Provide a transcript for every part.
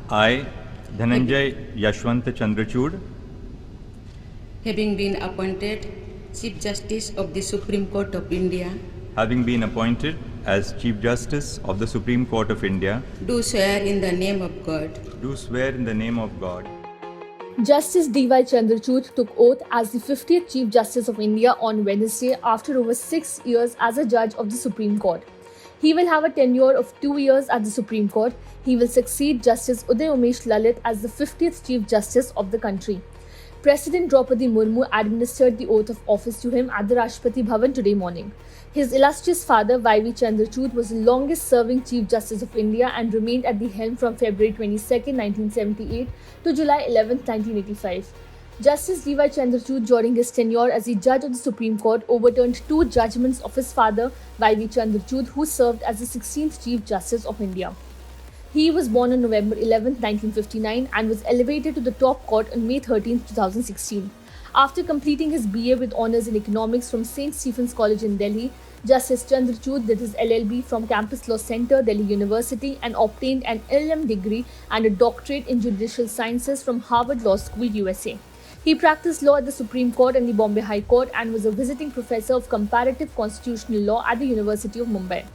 I, Dhananjay Yashwant Chandrachud, having been appointed Chief Justice of the Supreme Court of India, having been appointed as Chief Justice of the Supreme Court of India, do swear in the name of God. do swear in the name of God. Justice D.Y. Chandrachud took oath as the 50th Chief Justice of India on Wednesday after over 6 years as a judge of the Supreme Court. He will have a tenure of 2 years at the Supreme Court. He will succeed Justice Uday Umesh Lalit as the 50th Chief Justice of the country. President Draupadi Murmu administered the oath of office to him at the Rashtrapati Bhavan today morning. His illustrious father, Y.V. Chandrachud, was the longest-serving Chief Justice of India and remained at the helm from February 22, 1978 to July 11, 1985. Justice D.Y. Chandrachud, during his tenure as a judge of the Supreme Court, overturned 2 judgments of his father, Y.V. Chandrachud, who served as the 16th Chief Justice of India. He was born on November 11, 1959 and was elevated to the top court on May 13, 2016. After completing his BA with honours in economics from St. Stephen's College in Delhi, Justice Chandrachud did his LLB from Campus Law Centre, Delhi University, and obtained an LLM degree and a doctorate in judicial sciences from Harvard Law School, USA. He practiced law at the Supreme Court and the Bombay High Court and was a visiting professor of comparative constitutional law at the University of Mumbai.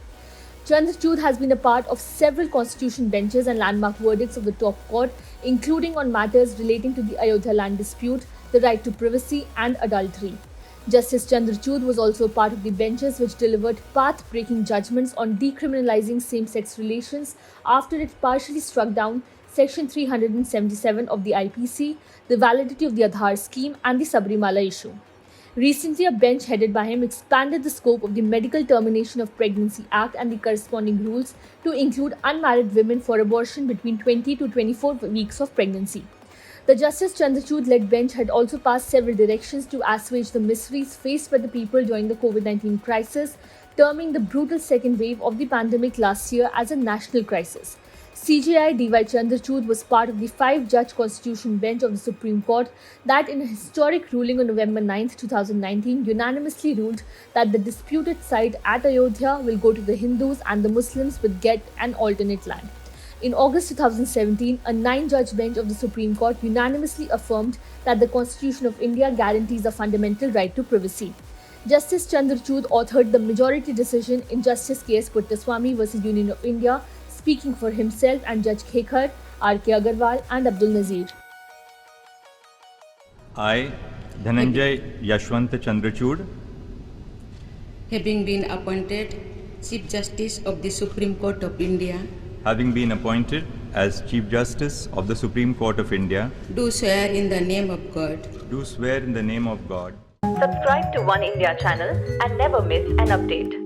Chandrachud has been a part of several constitution benches and landmark verdicts of the top court, including on matters relating to the Ayodhya land dispute, the right to privacy, and adultery. Justice Chandrachud was also part of the benches which delivered path-breaking judgments on decriminalizing same-sex relations after it partially struck down Section 377 of the IPC, the validity of the Aadhaar scheme, and the Sabarimala issue. Recently, a bench headed by him expanded the scope of the Medical Termination of Pregnancy Act and the corresponding rules to include unmarried women for abortion between 20 to 24 weeks of pregnancy. The Justice Chandrachud-led bench had also passed several directions to assuage the miseries faced by the people during the COVID-19 crisis, terming the brutal second wave of the pandemic last year as a national crisis. CJI D.Y. Chandrachud was part of the 5-judge Constitution Bench of the Supreme Court that, in a historic ruling on November 9, 2019, unanimously ruled that the disputed site at Ayodhya will go to the Hindus and the Muslims will get an alternate land. In August 2017, a 9-judge bench of the Supreme Court unanimously affirmed that the Constitution of India guarantees a fundamental right to privacy. Justice Chandrachud authored the majority decision in Justice K.S. Puttaswamy v. Union of India, speaking for himself and Judge Khekar, R.K. Agarwal, and Abdul Nazir. I, Dhananjay Yashwant Chandrachud, Having been appointed Chief Justice of the Supreme Court of India, having been appointed as Chief Justice of the Supreme Court of India, do swear in the name of God. do swear in the name of God. Subscribe to One India channel and never miss an update.